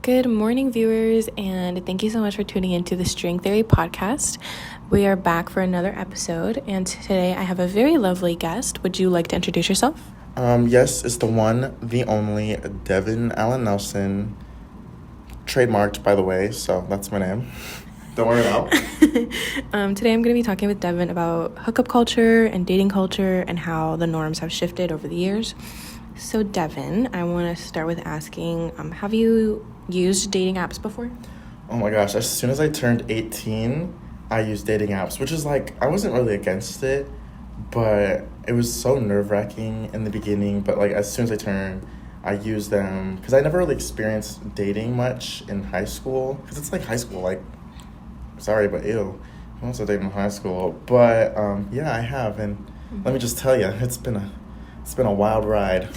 Good morning, viewers, and thank you so much for tuning into the String Theory podcast. We are back for another episode, and today I have a very lovely guest. Would you like to introduce yourself? Yes, it's the one, the only, Devin Nelson. Trademarked, by the way, so that's my name. Don't worry about. Today I'm going to be talking with Devin about hookup culture and dating culture and how the norms have shifted over the years. So, Devin, I want to start with asking, have you used dating apps before? Oh my gosh, as soon as I turned 18, I used dating apps, which is like, I wasn't really against it, but it was so nerve-wracking in the beginning. But like, as soon as I turned, I used them, because I never really experienced dating much in high school, because it's like high school, like, sorry, but ew, I also dated in high school. But yeah, I have, and let me just tell you, it's been a wild ride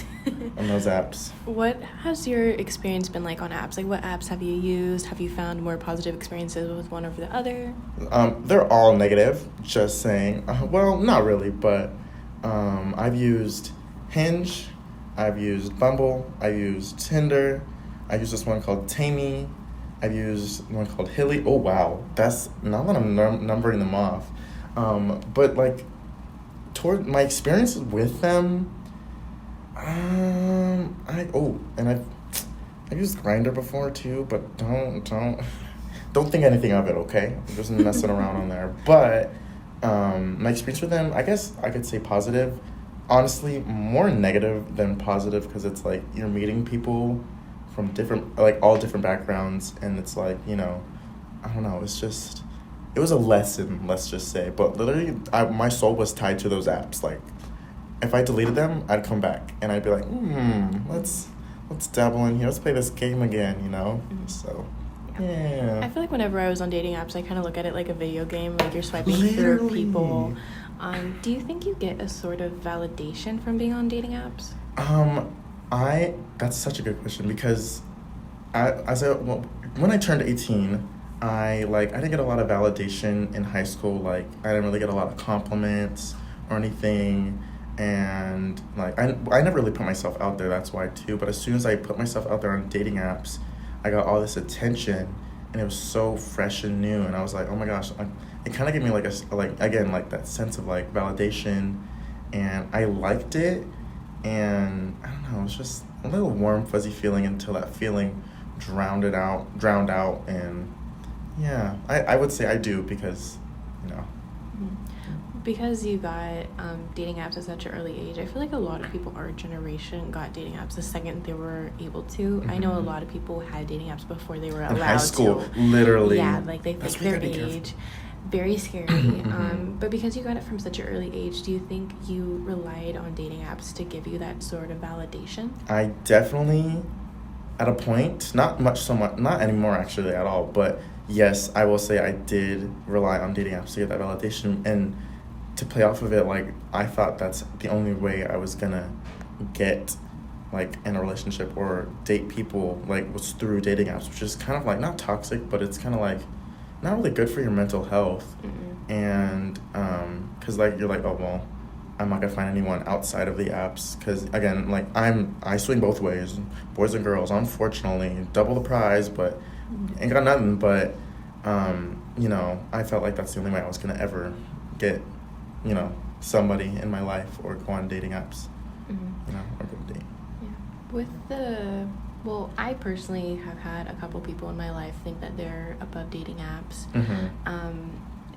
on those apps. What has your experience been like on apps? Like, what apps have you used? Have you found more positive experiences with one over the other? They're all negative, just saying. Well, not really, but I've used Hinge, I've used Bumble, I've used Tinder, I've used this one called Tammy, I've used one called Hilly. Oh, wow. That's, now that I'm numbering them off. But, like, toward my experiences with them, I've used Grindr before too, but don't think anything of it, okay? I'm just messing around on there. But my experience with them, I guess I could say positive. Honestly, more negative than positive, because it's like you're meeting people from all different backgrounds, and it's like, I don't know, it was a lesson, let's just say. But literally, my soul was tied to those apps. Like, if I deleted them, I'd come back and I'd be like, let's dabble in here. Let's play this game again, Mm-hmm. So, yeah. I feel like whenever I was on dating apps, I kind of look at it like a video game. Like, you're swiping Literally. through people. Do you think you get a sort of validation from being on dating apps? That's such a good question, because when I turned 18, I didn't get a lot of validation in high school. Like, I didn't really get a lot of compliments or anything. And like, I never really put myself out there, that's why too. But as soon as I put myself out there on dating apps, I got all this attention, and it was so fresh and new. And I was like, oh my gosh, it kind of gave me like that sense of like validation, and I liked it. And I don't know, it was just a little warm, fuzzy feeling until that feeling drowned out. And yeah, I would say I do, because, Because you got dating apps at such an early age, I feel like a lot of people our generation got dating apps the second they were able to. Mm-hmm. I know a lot of people had dating apps before they were allowed to. In high school, literally. Yeah, like they picked their age. Very scary. But because you got it from such an early age, do you think you relied on dating apps to give you that sort of validation? I definitely, at a point, not anymore actually at all, but yes, I will say I did rely on dating apps to get that validation. And to play off of it, like, I thought that's the only way I was gonna get, like, in a relationship or date people, like, was through dating apps, which is kind of like, not toxic, but it's kind of like not really good for your mental health. Mm-hmm. And because like, you're like, oh well, I'm not gonna find anyone outside of the apps, because again, like, I swing both ways, boys and girls, unfortunately, double the prize, but ain't got nothing. But I felt like that's the only way I was gonna ever get somebody in my life or go on dating apps. Mm-hmm. Or go date. Yeah. I personally have had a couple people in my life think that they're above dating apps. Mm-hmm.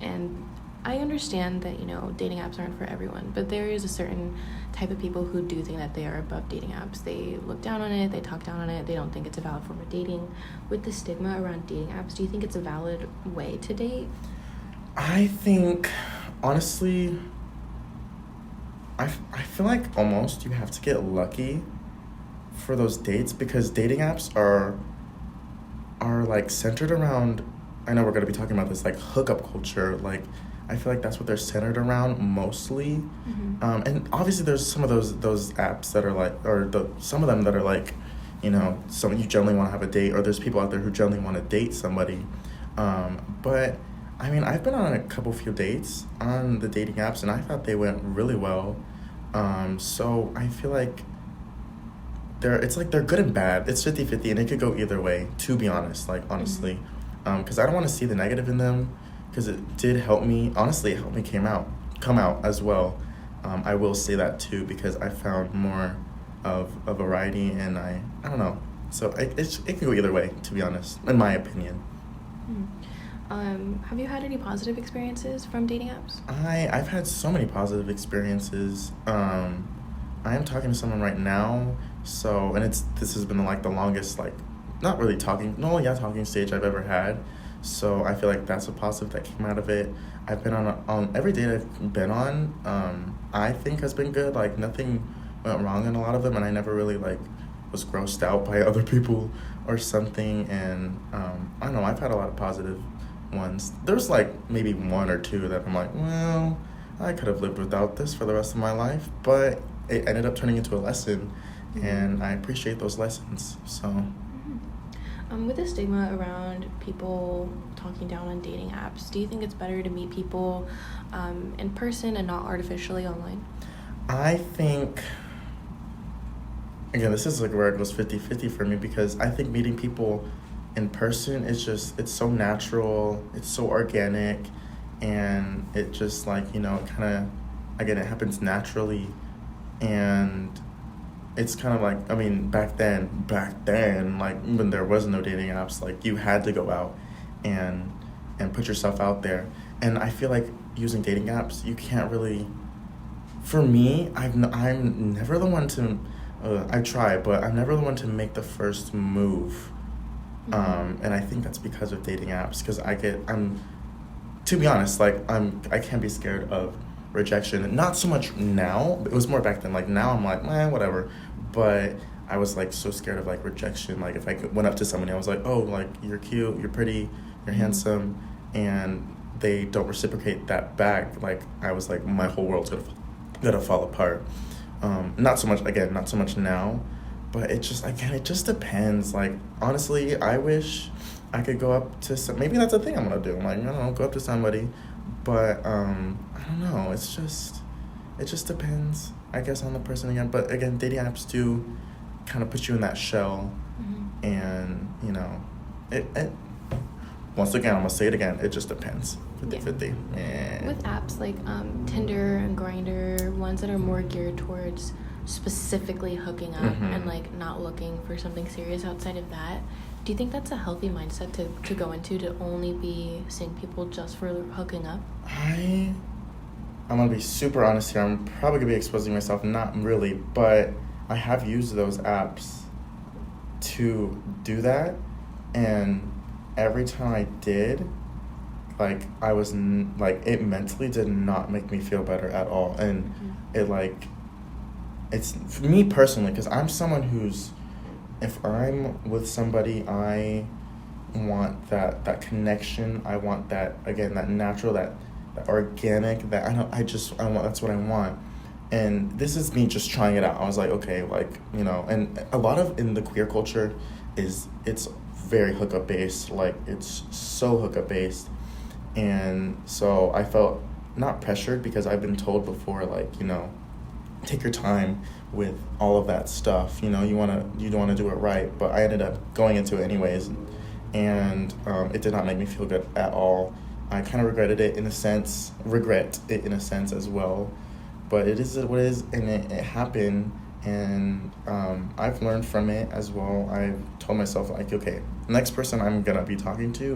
And I understand that, dating apps aren't for everyone, but there is a certain type of people who do think that they are above dating apps. They look down on it, they talk down on it, they don't think it's a valid form of dating. With the stigma around dating apps, do you think it's a valid way to date? I think, honestly, I feel like almost you have to get lucky for those dates, because dating apps are like centered around, I know we're going to be talking about this, like, hookup culture. Like, I feel like that's what they're centered around mostly. Mm-hmm. And obviously there's some of those apps that are like, some of them that are like, some you generally want to have a date, or there's people out there who generally want to date somebody. But I mean, I've been on a few dates on the dating apps, and I thought they went really well. So I feel like it's like they're good and bad. It's 50-50, and it could go either way, to be honest, like, honestly. Because I don't want to see the negative in them, because it did help me. Honestly, it helped me come out as well. I will say that too, because I found more of a variety, and I don't know. So it can go either way, to be honest, in my opinion. Have you had any positive experiences from dating apps? I've had so many positive experiences. I am talking to someone right now, so, and this has been like the longest, like, not really talking stage I've ever had. So I feel like that's a positive that came out of it. I've been on every date I've been on, I think has been good. Like, nothing went wrong in a lot of them, and I never really, like, was grossed out by other people or something. And I don't know, I've had a lot of positive ones. There's like maybe one or two that I'm like, well, I could have lived without this for the rest of my life, but it ended up turning into a lesson, and I appreciate those lessons. So with the stigma around people talking down on dating apps, do you think it's better to meet people in person and not artificially online? I think, again, this is like where it goes 50-50 for me, because I think meeting people in person is just, it's so natural, it's so organic, and it just, like, you know, it kind of, again, it happens naturally. And it's kind of like, I mean, back then, like, when there was no dating apps, like, you had to go out and put yourself out there. And I feel like using dating apps, you can't really, for me, I'm never the one to, I try, but I'm never the one to make the first move. And I think that's because of dating apps, because to be honest, like, I can't be scared of rejection. Not so much now, but it was more back then. Like, now I'm like, whatever. But I was, like, so scared of, like, rejection. Like, if I went up to somebody, I was like, oh, like, you're cute, you're pretty, you're handsome, and they don't reciprocate that back. Like, I was like, my whole world's gonna fall apart. Not so much now. But it just depends. Like, honestly, I wish I could go up to maybe that's a thing I'm gonna do. Like, I don't know, go up to somebody. But I don't know. It just depends, I guess, on the person again. But again, dating apps do kind of put you in that shell, and you know, it. Once again, I'm gonna say it again. It just depends. 50-50. Yeah. With apps like Tinder and Grindr, ones that are more geared towards specifically hooking up and like not looking for something serious outside of that, do you think that's a healthy mindset to go into, to only be seeing people just for hooking up? I'm gonna be super honest here. I'm probably gonna be exposing myself, not really, but I have used those apps to do that, and every time I did, like, I was like, it mentally did not make me feel better at all. And it, like, it's, for me personally, because I'm someone who's, if I'm with somebody, I want that connection. I want that, again, that natural, that organic, that's what I want. And this is me just trying it out. I was like, okay, like, you know, and a lot of, in the queer culture, it's very hookup based. Like, it's so hookup based. And so I felt not pressured, because I've been told before, like, you know, take your time with all of that stuff. You know, you don't want to do it right. But I ended up going into it anyways, and it did not make me feel good at all. I kind of regret it in a sense as well. But it is what it is, and it happened, and I've learned from it as well. I told myself, like, okay, the next person I'm gonna be talking to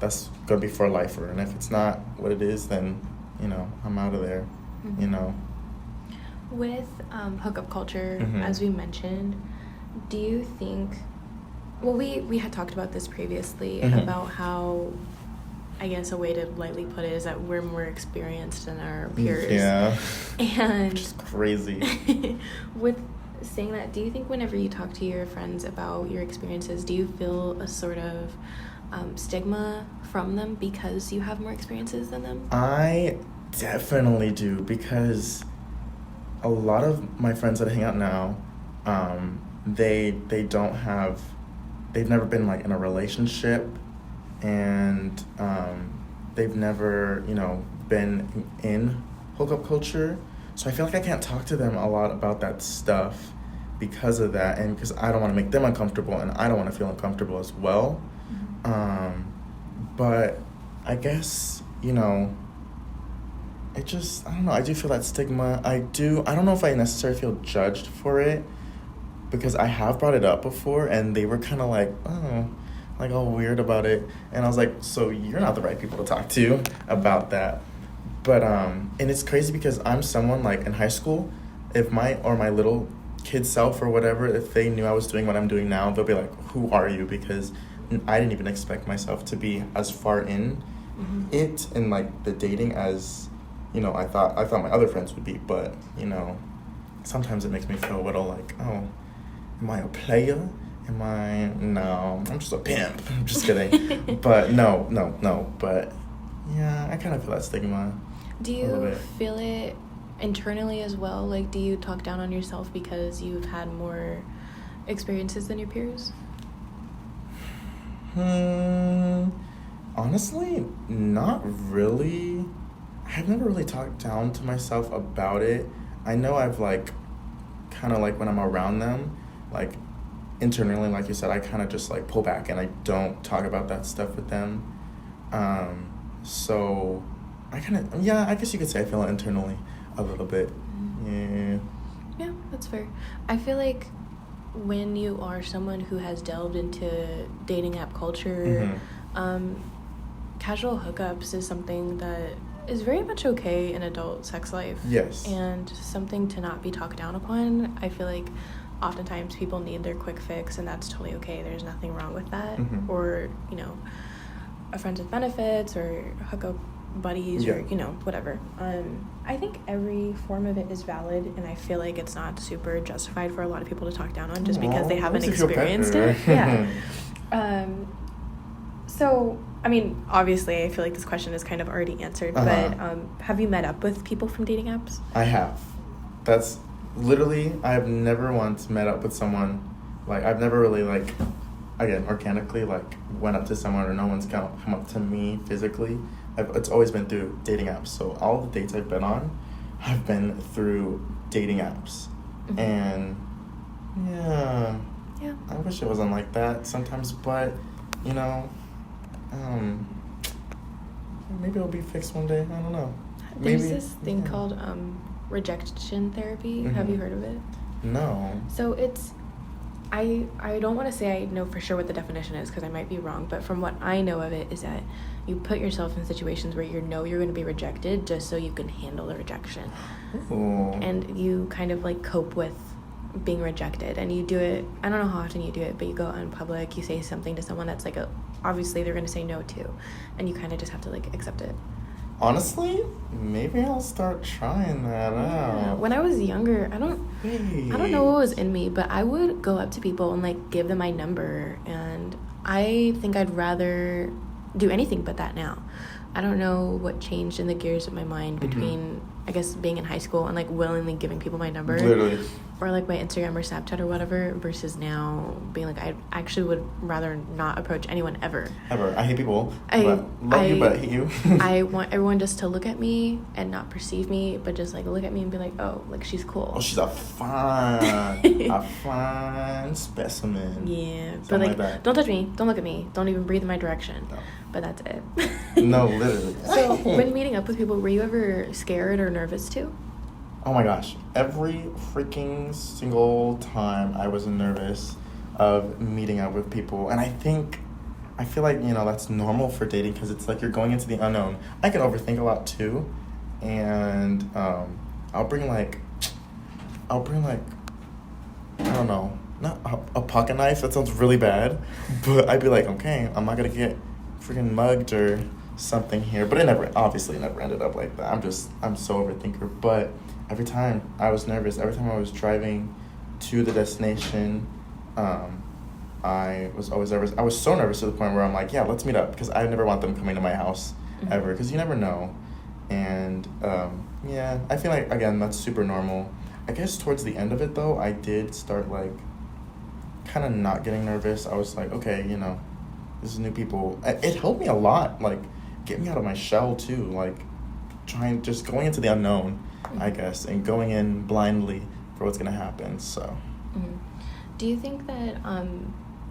that's gonna be for a lifer, and if it's not what it is, then, you know, I'm out of there. You know. With hookup culture, as we mentioned, do you think, well, we had talked about this previously, about how, I guess a way to lightly put it is that we're more experienced than our peers. Yeah. And which is crazy. With saying that, do you think whenever you talk to your friends about your experiences, do you feel a sort of stigma from them because you have more experiences than them? I definitely do, because a lot of my friends that I hang out now, they've never been, like, in a relationship, and they've never, you know, been in hookup culture. So I feel like I can't talk to them a lot about that stuff, because of that, and because I don't want to make them uncomfortable, and I don't want to feel uncomfortable as well. But I guess, you know, I don't know, I do feel that stigma. I don't know if I necessarily feel judged for it, because I have brought it up before, and they were kind of like, oh, like all weird about it. And I was like, so you're not the right people to talk to about that. But, and it's crazy because I'm someone, like, in high school, if my little kid self or whatever, if they knew I was doing what I'm doing now, they'll be like, who are you? Because I didn't even expect myself to be as far in it, and like the dating, as, you know, I thought my other friends would be. But, you know, sometimes it makes me feel a little like, oh, am I a player? No, I'm just a pimp. I'm just kidding. But no. But yeah, I kind of feel that stigma. Do you feel it internally as well? Like, do you talk down on yourself because you've had more experiences than your peers? Honestly, not really. I've never really talked down to myself about it. I know I've, like, kind of, like, when I'm around them, like, internally, like you said, I kind of just, like, pull back and I don't talk about that stuff with them. So I kind of, yeah, I guess you could say I feel it internally a little bit. Yeah, that's fair. I feel like when you are someone who has delved into dating app culture, casual hookups is something that is very much okay in adult sex life. Yes. And something to not be talked down upon. I feel like oftentimes people need their quick fix, and that's totally okay. There's nothing wrong with that. Or, you know, a friends with benefits or hookup buddies or, you know, whatever. I think every form of it is valid, and I feel like it's not super justified for a lot of people to talk down on just because they haven't experienced it. Yeah. So, I mean, obviously, I feel like this question is kind of already answered, but have you met up with people from dating apps? I have. That's literally, I have never once met up with someone, like, I've never really, like, again, organically, like, went up to someone, or no one's come up to me physically. It's always been through dating apps. So all the dates I've been on have been through dating apps. And yeah, I wish it wasn't like that sometimes, but, you know, maybe it'll be fixed one day. I don't know. There's this thing called rejection therapy. Have you heard of it? No. So it's, I don't want to say I know for sure what the definition is, because I might be wrong, but from what I know of it is that you put yourself in situations where you know you're going to be rejected just so you can handle the rejection. Ooh. And you kind of like cope with being rejected, and you do it, I don't know how often you do it, but you go out in public, you say something to someone that's like obviously they're going to say no to, and you kind of just have to like accept it. Honestly, maybe I'll start trying that out. When I was younger, I don't know what was in me, but I would go up to people and like give them my number, and I think I'd rather do anything but that now. I don't know what changed in the gears of my mind between, I guess, being in high school and like willingly giving people my number. Literally. Or like my Instagram or Snapchat or whatever, versus now being like, I actually would rather not approach anyone ever. I hate people. Love you, but I hate you. I want everyone just to look at me and not perceive me, but just like look at me and be like, oh, like she's cool. Oh, she's a fine specimen. Yeah. Something but like that. Don't touch me. Don't look at me. Don't even breathe in my direction. No. But that's it. No, literally. So when meeting up with people, were you ever scared or nervous too? Oh my gosh. Every freaking single time I was nervous of meeting up with people. And I feel like, you know, that's normal for dating, because it's like you're going into the unknown. I can overthink a lot too. And I'll bring like, I don't know, not a pocket knife. That sounds really bad. But I'd be like, okay, I'm not going to get freaking mugged or something here. But it obviously never ended up like that. I'm so overthinker. But every time I was nervous, every time I was driving to the destination, I was always nervous. I was so nervous to the point where I'm like, yeah, let's meet up, because I never want them coming to my house ever, because you never know. And yeah, I feel like, again, that's super normal. I guess towards the end of it, though, I did start like kind of not getting nervous. I was like, okay, you know, this is new people. It helped me a lot, like get me out of my shell too, like going into the unknown, I guess, and going in blindly for what's gonna happen. So Mm-hmm. Do you think that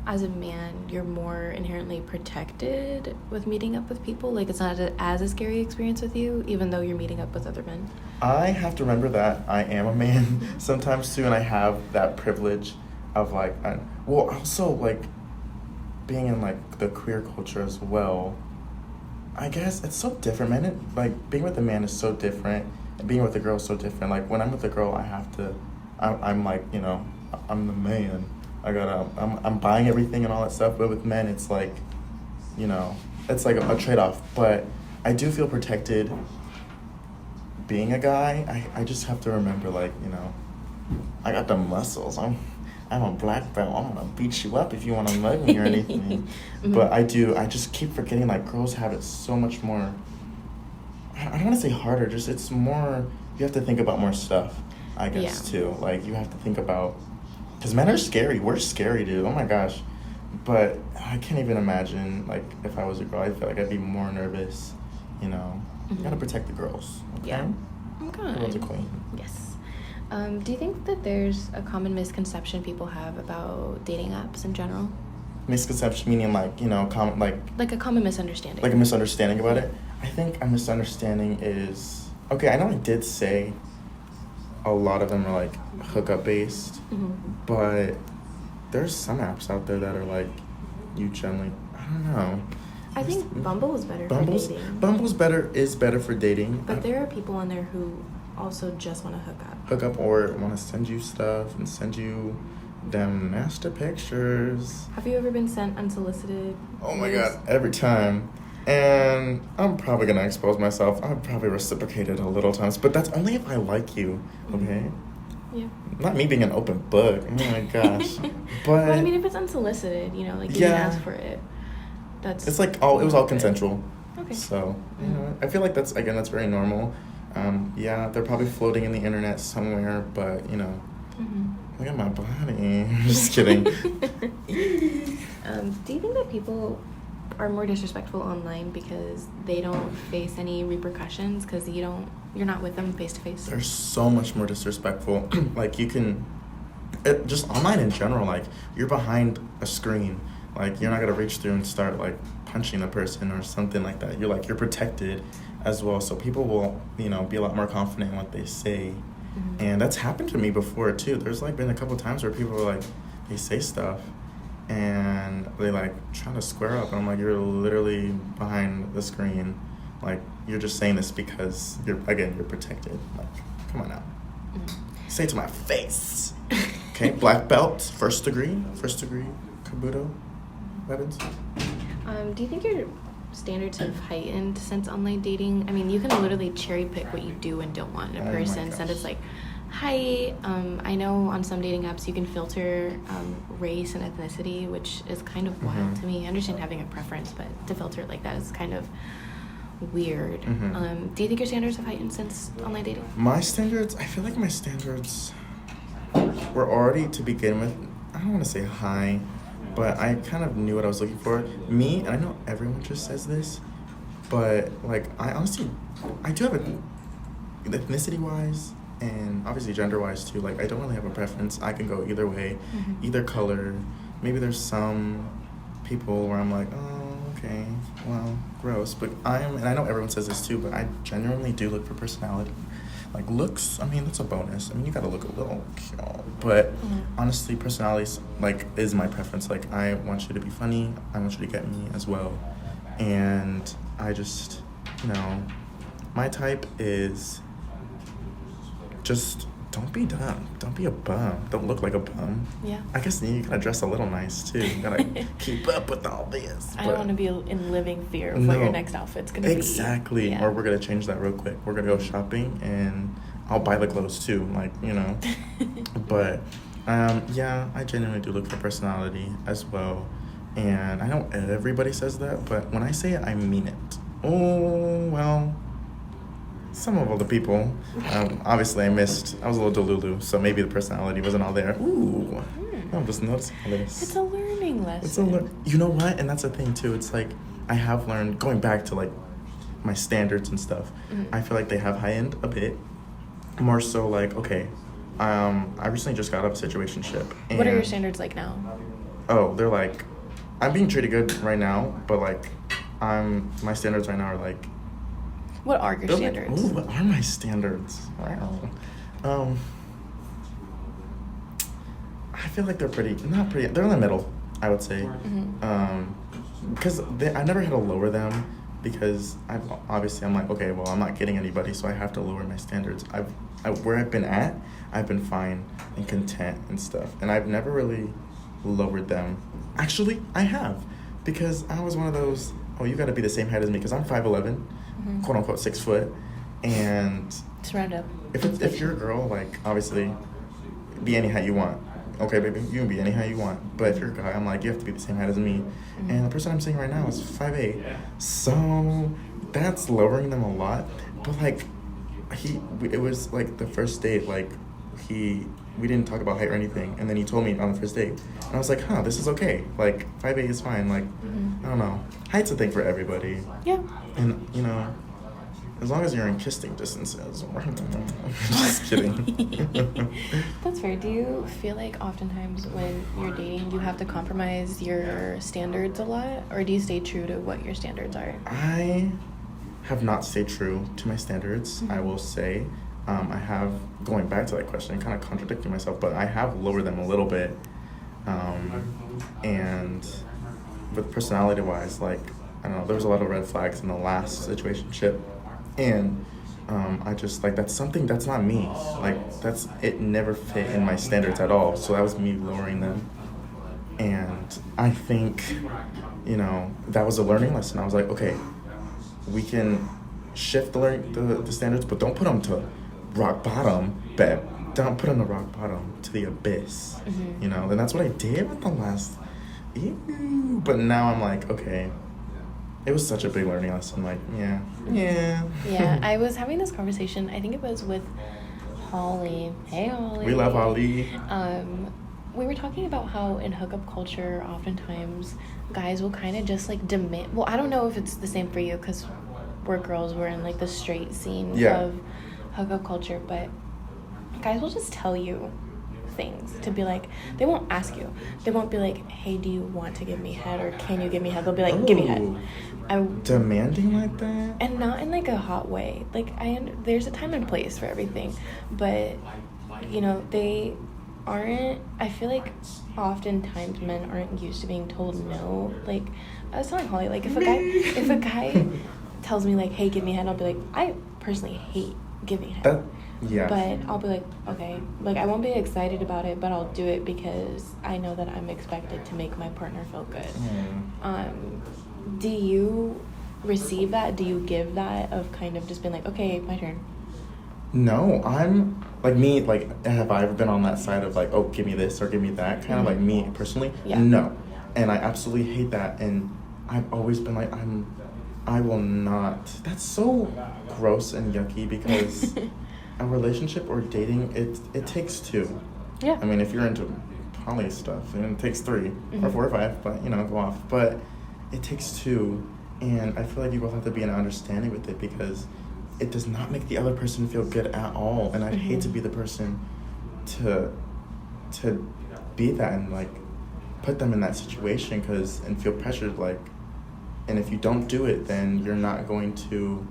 as a man, you're more inherently protected with meeting up with people? Like, it's not as a scary experience with you, even though you're meeting up with other men? I have to remember that I am a man sometimes too, and I have that privilege of like, also like being in like the queer culture as well. I guess it's so different, man. Like being with a man is so different, and being with a girl is so different. Like when I'm with a girl, I'm like, you know, I'm the man. I'm buying everything and all that stuff. But with men, it's like, you know, it's like a trade-off. But I do feel protected being a guy. I just have to remember, like, you know, I got the muscles. I'm a black belt. I'm gonna beat you up if you want to mug me or anything. Mm-hmm. But I just keep forgetting, like, girls have it so much more. I don't want to say harder. Just it's more. You have to think about more stuff, I guess, too. Like you have to think about. Because men are scary. We're scary, dude. Oh, my gosh. But I can't even imagine, like, if I was a girl, I feel like I'd be more nervous, you know. Mm-hmm. You gotta protect the girls, okay? Yeah. Okay. The world's a queen. Yes. Do you think that there's a common misconception people have about dating apps in general? Misconception meaning, like, you know, like a common misunderstanding. Like a misunderstanding about it? I think a misunderstanding is... Okay, I know I did say a lot of them are, like, hookup based, mm-hmm. but there's some apps out there that are like you generally I don't know. I think Bumble is better for dating. Bumble's better for dating. But there are people on there who also just want to hook up or want to send you stuff and send you them nasty pictures. Have you ever been sent unsolicited? Oh my god, every time. And I'm probably gonna expose myself. I've probably reciprocated a little times, but that's only if I like you, okay? Mm-hmm. Yeah. Not me being an open book. Oh my gosh. But well, I mean, if it's unsolicited, you know, like you didn't ask for it, it's like it was all consensual. Okay. So you know, I feel like that's very normal. Yeah, they're probably floating in the internet somewhere, but you know, mm-hmm. Look at my body. I'm just kidding. Do you think that people are more disrespectful online because they don't face any repercussions because you're not with them face to face? They're so much more disrespectful. Like just online in general, like you're behind a screen, like you're not gonna reach through and start like punching the person or something like that. You're protected as well, so people will, you know, be a lot more confident in what they say. Mm-hmm. And that's happened to me before too. There's like been a couple times where people are like, they say stuff and they like trying to square up, and I'm like, you're literally behind the screen, like you're just saying this because you're protected. Like, come on now. Mm-hmm. Say it to my face. Okay, black belt, first degree kabuto weapons. Do you think your standards have heightened since online dating? I mean, you can literally cherry pick what you do and don't want in a person. So it's like height. I know on some dating apps you can filter race and ethnicity, which is kind of wild to me. I understand having a preference, but to filter it like that is kind of weird. Mm-hmm. Do you think your standards have heightened since online dating? I feel like my standards were already, to begin with, I don't want to say high, but I kind of knew what I was looking for. Me, and I know everyone just says this, but like I do have ethnicity-wise and obviously gender-wise too. Like I don't really have a preference. I can go either way, either color. Maybe there's some people where I'm like, oh, okay, well, gross. But and I know everyone says this too, but I genuinely do look for personality. Like looks, I mean, that's a bonus. I mean, you gotta look a little cute. But honestly, personality is my preference. Like, I want you to be funny. I want you to get me as well. And I just, you know, my type is just don't be dumb. Don't be a bum. Don't look like a bum. Yeah. I guess you gotta dress a little nice too. You gotta keep up with all this. I don't want to be in living fear of what your next outfit's gonna be. Exactly. Yeah. Or we're gonna change that real quick. We're gonna go shopping and I'll buy the clothes too. Like, you know. But yeah, I genuinely do look for personality as well. And I know everybody says that, but when I say it, I mean it. Oh, well, some of all the people. Obviously, I was a little delulu, so maybe the personality wasn't all there. Ooh, I'm just noticing all this. It's a learning lesson. You know what? And that's the thing, too. It's like, I have learned, going back to, like, my standards and stuff, I feel like they have heightened a bit. More so, like, okay, I recently just got out of a situationship. What are your standards like now? Oh, they're like, I'm being treated good right now, but like, my standards right now are like. What are your standards? Like, what are my standards? Wow. I feel like they're not pretty. They're in the middle, I would say. Because I never had to lower them, because I'm like, okay, well, I'm not getting anybody, so I have to lower my standards. Where I've been at, I've been fine and content and stuff, and I've never really lowered them. Actually, I have, because I was one of those, oh, you got to be the same height as me, because I'm 5'11", quote unquote 6 foot, and just round up. If you're a girl, like, obviously, be any height you want. Okay, baby, you can be any height you want. But if you're a guy, I'm like, you have to be the same height as me. And the person I'm seeing right now is 5'8". So that's lowering them a lot. But like, it was like the first date, like we didn't talk about height or anything. And then he told me on the first date. And I was like, this is okay. Like 5'8" is fine. Like, I don't know. Height's a thing for everybody. Yeah. And, as long as you're in kissing distances. Just kidding. That's fair. Do you feel like oftentimes when you're dating, you have to compromise your standards a lot? Or do you stay true to what your standards are? I have not stayed true to my standards, I will say. I have, going back to that question, kind of contradicting myself, but I have lowered them a little bit. And with personality-wise, like, I don't know, there was a lot of red flags in the last situationship. And I just, like, that's something that's not me. Like, it never fit in my standards at all. So that was me lowering them. And I think, that was a learning lesson. I was like, okay, we can shift the standards, but don't put them to rock bottom, babe. Don't put them to rock bottom, to the abyss. And that's what I did with the last. But now I'm like, okay. It was such a big learning lesson. Like, yeah. Yeah, I was having this conversation. I think it was with Holly. Hey, Holly. We love Holly. We were talking about how in hookup culture, oftentimes guys will kind of just like demand. Well, I don't know if it's the same for you, because we're girls. We're in like the straight scene of hookup culture, but guys will just tell you things to be like, they won't ask you. They won't be like, hey, do you want to give me head, or can you give me head? They'll be like, give me head. Demanding like that? And not in like a hot way. Like, there's a time and place for everything, but they aren't. I feel like oftentimes men aren't used to being told no. Like, I was telling Holly, like, if a guy tells me like, hey, give me head, I'll be like, I personally hate giving head. Yeah. But I'll be like, okay. Like, I won't be excited about it, but I'll do it because I know that I'm expected to make my partner feel good. Do you receive that? Do you give that of kind of just being like, okay, my turn? No, I'm like me. Like, have I ever been on that side of like, oh, give me this or give me that? Kind of like me personally. Yeah. No, and I absolutely hate that. And I've always been like, I will not. That's so gross and yucky, because a relationship or dating, it takes two. Yeah. I mean, if you're into poly stuff, and it takes 3 or 4 or 5, but go off. But it takes 2, and I feel like you both have to be in understanding with it, because it does not make the other person feel good at all. And I'd hate to be the person to be that and like put them in that situation and feel pressured, like, and if you don't do it, then you're not going to.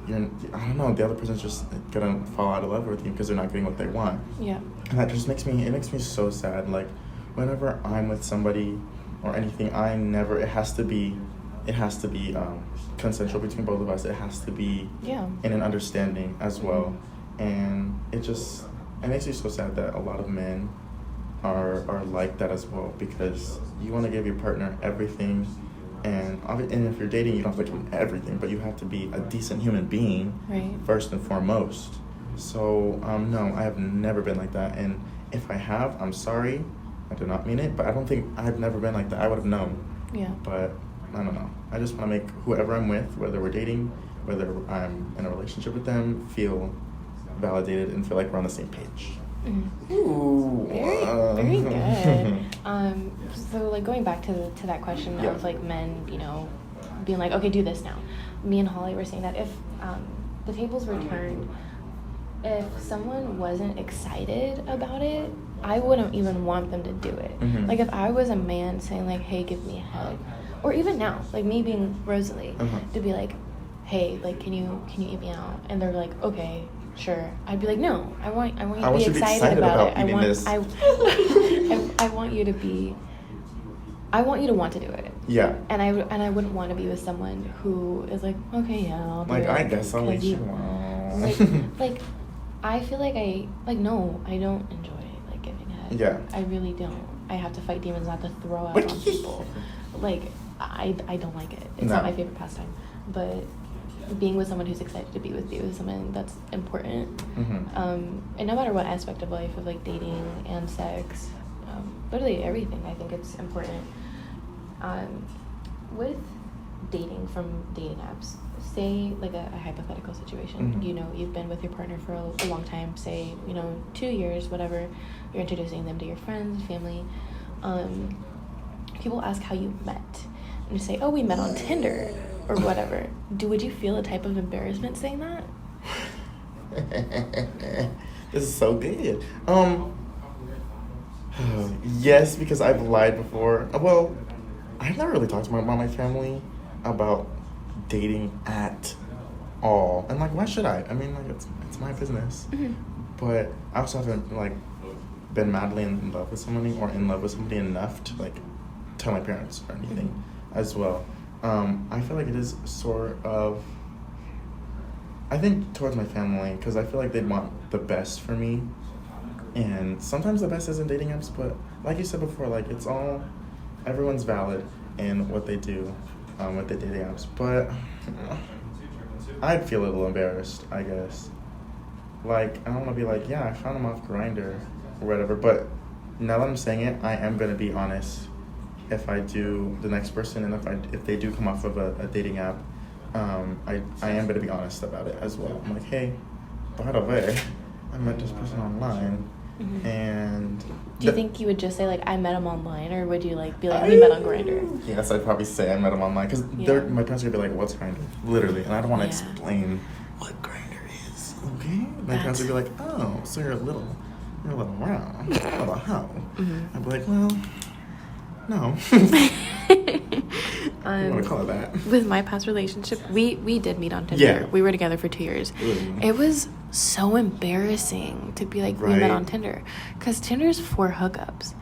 I don't know, the other person's just gonna fall out of love with you because they're not getting what they want. Yeah. And that just makes me so sad. Like, whenever I'm with somebody or anything, it has to be consensual between both of us. It has to be in an understanding as well. And it makes me so sad that a lot of men are like that as well, because you want to give your partner everything. And if you're dating, you don't have to give everything, but you have to be a decent human being, first and foremost. So, no, I have never been like that. And if I have, I'm sorry. I do not mean it, but I've never been like that. I would have known. Yeah. But I don't know. I just want to make whoever I'm with, whether we're dating, whether I'm in a relationship with them, feel validated and feel like we're on the same page. Ooh. Very good. So like going back to that question of like men, being like, okay, do this now. Me and Holly were saying that if the tables were turned, if someone wasn't excited about it, I wouldn't even want them to do it. Mm-hmm. Like, if I was a man saying, like, hey, give me a hug, or even now, like, me being Rosalie, to be like, hey, like, can you eat me out? And they're like, okay, sure. I'd be like, no, I want you to be excited about it. I want you to be. I want you to want to do it. Yeah. And I wouldn't want to be with someone who is like, okay, yeah, I'll do it. Like, I guess I'll let you out. Like, I feel like no, I don't enjoy, like, giving head. Yeah. I really don't. I have to fight demons not to throw out on people. Like, I don't like it. It's not my favorite pastime. But being with someone who's excited to be with you is something that's important. Mm-hmm. And no matter what aspect of life, of, like, dating and sex, literally everything, I think it's important. With dating from dating apps, say, like, a hypothetical situation, Mm-hmm. You've been with your partner for a long time, say, 2 years, whatever, you're introducing them to your friends, family, people ask how you met, and you say, oh, we met on Tinder, or whatever. Would you feel a type of embarrassment saying that? This is so good. Yes, because I've lied before. Well, I've never really talked to my family about dating at all. And, like, why should I? I mean, like, it's my business. Mm-hmm. But I also haven't, like, been madly in love with somebody or in love with somebody enough to, like, tell my parents or anything as well. I feel like it is sort of, I think, towards my family, because I feel like they'd want the best for me. And sometimes the best isn't dating apps, but like you said before, like, it's all, everyone's valid in what they do with the dating apps. But I'd feel a little embarrassed, I guess. Like, I don't want to be like, yeah, I found him off Grindr or whatever. But now that I'm saying it, I am going to be honest. If I do the next person, and if they do come off of a dating app, I am going to be honest about it as well. I'm like, hey, by the way, I met this person online. Mm-hmm. And do you think you would just say, like, I met him online, or would you, like, be like, we met on Grindr? Yes, I'd probably say I met him online, because my parents are gonna be like, what's Grindr? Literally, and I don't want to explain what Grindr is. Okay, my parents would be like, oh, so you're a little round, a little hoe. Mm-hmm. I'd be like, well, no. I want to call it that. With my past relationship, we did meet on Tinder. Yeah. We were together for 2 years. Ooh. It was so embarrassing to be like, we met on Tinder. Because Tinder's for hookups.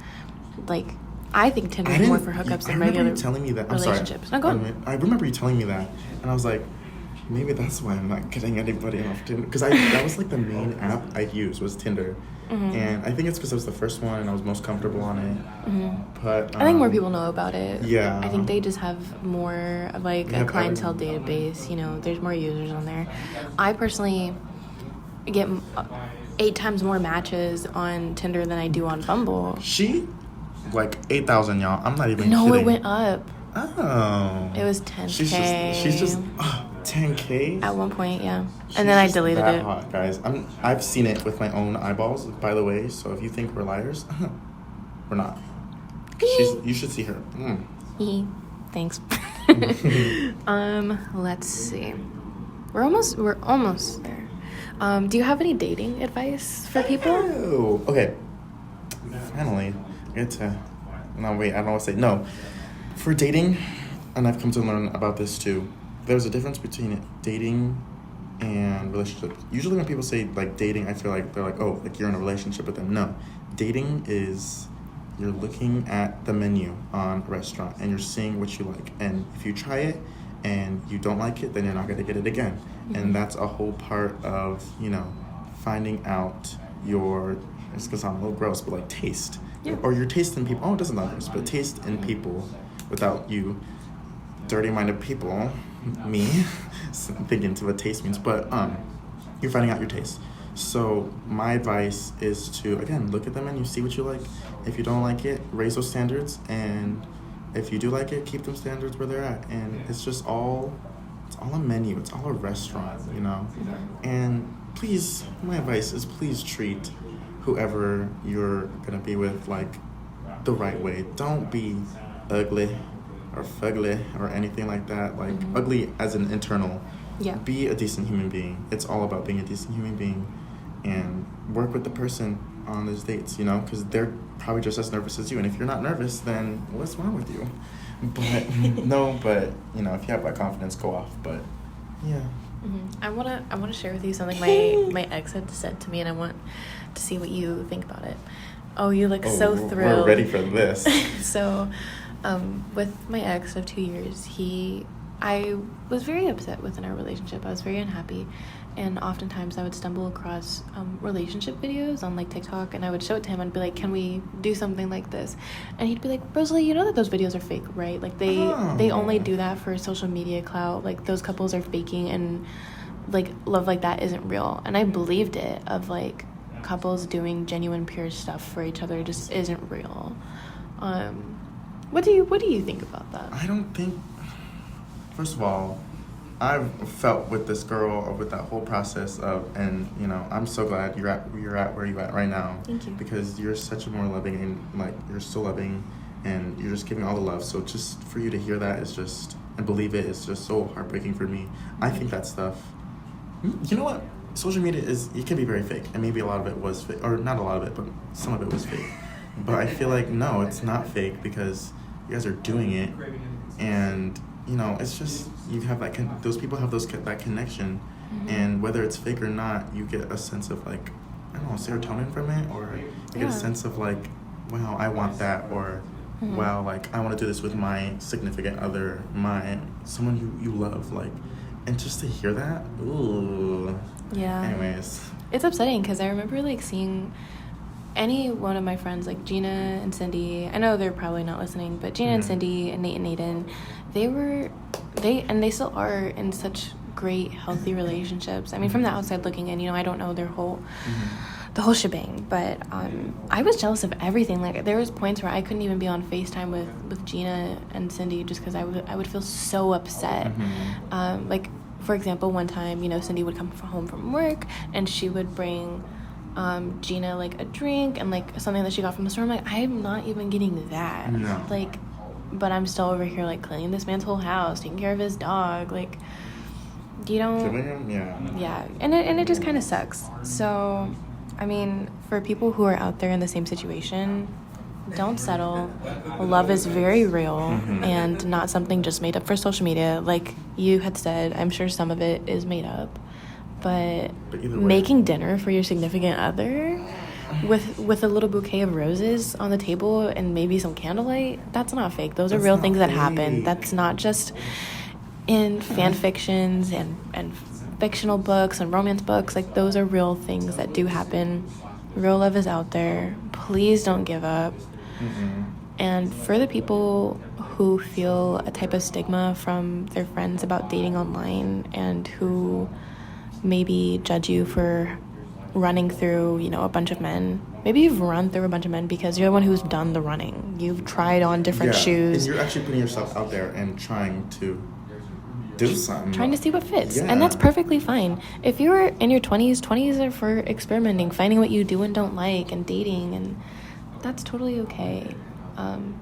Like, I think Tinder's more for hookups than regular relationships. No, go on. I remember you telling me that. And I was like, maybe that's why I'm not getting anybody off Tinder. Because that was, like, the main app I used was Tinder. Mm-hmm. And I think it's because it was the first one and I was most comfortable on it. Mm-hmm. But I think more people know about it. Yeah. I think they just have more of, like, a clientele database. There's more users on there. I personally get 8 times more matches on Tinder than I do on Bumble. Like 8,000, y'all. I'm not even kidding. No, it went up. Oh. It was 10K. She's just 10K? At one point, yeah. And then I deleted it. Hot, guys. I've seen it with my own eyeballs, by the way. So if you think we're liars, we're not. You should see her. Thanks. Let's see. We're almost there. Do you have any dating advice for people? Oh, okay. Finally, I get to. No, wait. I don't want to say no. For dating, and I've come to learn about this too. There's a difference between dating and relationships. Usually when people say, like, dating, I feel like they're like, oh, like, you're in a relationship with them. No. Dating is you're looking at the menu on a restaurant and you're seeing what you like. And if you try it and you don't like it, then you're not going to get it again. Mm-hmm. And that's a whole part of, finding out your, it's going to sound a little gross, but, like, taste. Yeah. Or your taste in people. Oh, it doesn't sound gross, but taste in people without you dirty-minded people. Me thinking to what taste means, but you're finding out your taste. So my advice is to, again, look at the menu, see what you like. If you don't like it, raise those standards, and if you do like it, keep them standards where they're at. And it's just all a menu, it's all a restaurant, And please, my advice is please treat whoever you're gonna be with, like, the right way. Don't be ugly or fugly or anything like that. Like, ugly as an internal. Yeah. Be a decent human being. It's all about being a decent human being. and work with the person on those dates, you know, because they're probably just as nervous as you. And if you're not nervous, then what's wrong with you? But no, but you know, if you have that confidence, go off. But yeah. Mm-hmm. I wanna share with you something my ex had said to me, and I want to see what you think about it. Oh, you look so thrilled. We're ready for this. So, with my ex of 2 years, I was very upset within our relationship. I was very unhappy, and oftentimes I would stumble across relationship videos on like TikTok, and I would show it to him and be like, "Can we do something like this?" And he'd be like, "Rosalie, you know that those videos are fake, right? Like they only do that for social media clout. Like those couples are faking, and like love like that isn't real." And I believed it, of like couples doing genuine pure stuff for each other just isn't real. What do you think about that? I don't think. First of all, I've felt with this girl with that whole process of, and you know, I'm so glad you're at where you're at right now. Thank you. Because you're such a more loving, and like you're so loving, and you're just giving all the love. So just for you to hear that is just, and believe it, is just so heartbreaking for me. I think that stuff. You know what? Social media it can be very fake, and maybe a lot of it was fake, or not a lot of it, but some of it was fake. But I feel like no, it's not fake, because you guys are doing it, and you know, it's just you have that those people have that connection, and whether it's fake or not, you get a sense of like, I don't know, serotonin from it, or you get a sense of like, wow, I want that, or wow, like I want to do this with my significant other, someone you love, like, and just to hear that, ooh. Yeah. Anyways, it's upsetting because I remember like seeing any one of my friends, like Gina and Cindy, I know they're probably not listening, but Gina and Cindy and Nate and Aiden, they still are in such great, healthy relationships. I mean, from the outside looking in, you know, I don't know their whole, the whole shebang, but I was jealous of everything. Like, there was points where I couldn't even be on FaceTime with Gina and Cindy just because I would feel so upset. Like, for example, one time, you know, Cindy would come home from work and she would bring Gina like a drink and like something that she got from the store. I'm like, I'm not even getting that. No. Like, but I'm still over here like cleaning this man's whole house, taking care of his dog. Like, you don't. Yeah, and it just kind of sucks. So, I mean, for people who are out there in the same situation, don't settle. Love is very real and not something just made up for social media. Like you had said, I'm sure some of it is made up. But making dinner for your significant other with a little bouquet of roses on the table and maybe some candlelight, that's not fake. Those are real things that happen. That's not just in fan fictions and fictional books and romance books. Like, those are real things that do happen. Real love is out there. Please don't give up. And for the people who feel a type of stigma from their friends about dating online and who maybe judge you for running through, you know, a bunch of men. Maybe you've run through a bunch of men because you're the one who's done the running. You've tried on different shoes. And you're actually putting yourself out there and trying to do something. Trying to see what fits. Yeah. And that's perfectly fine. If you're in your 20s are for experimenting, finding what you do and don't like, and dating, and that's totally okay.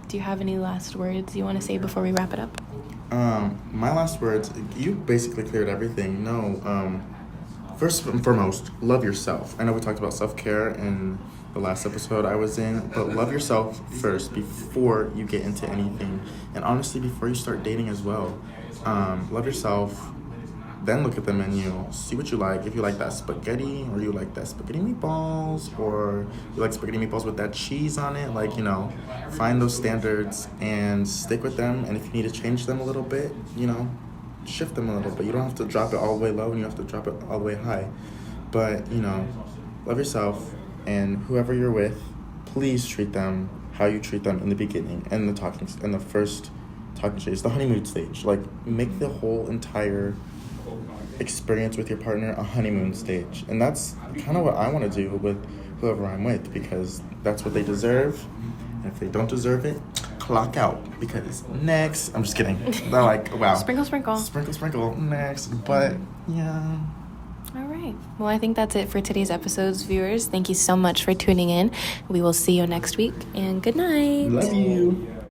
Do you have any last words you want to say before we wrap it up? My last words, you basically cleared everything. No, first and foremost, love yourself. I know we talked about self-care in the last episode I was in, but love yourself first before you get into anything. And honestly, before you start dating as well. Love yourself, then look at the menu, see what you like. If you like that spaghetti, or you like that spaghetti meatballs, or you like spaghetti meatballs with that cheese on it, like, you know, find those standards and stick with them. And if you need to change them a little bit, you know, shift them a little bit. You don't have to drop it all the way low, and you have to drop it all the way high. But, you know, love yourself, and whoever you're with, please treat them how you treat them in the beginning, and the first talking stage, the honeymoon stage. Like, make the whole entire experience with your partner a honeymoon stage. And that's kind of what I want to do with whoever I'm with, because that's what they deserve. And if they don't deserve it, clock out, because next. I'm just kidding. They're like, wow. Sprinkle, sprinkle. Sprinkle, sprinkle, next. But, yeah. All right. Well, I think that's it for today's episodes, viewers. Thank you so much for tuning in. We will see you next week, and good night. Love you.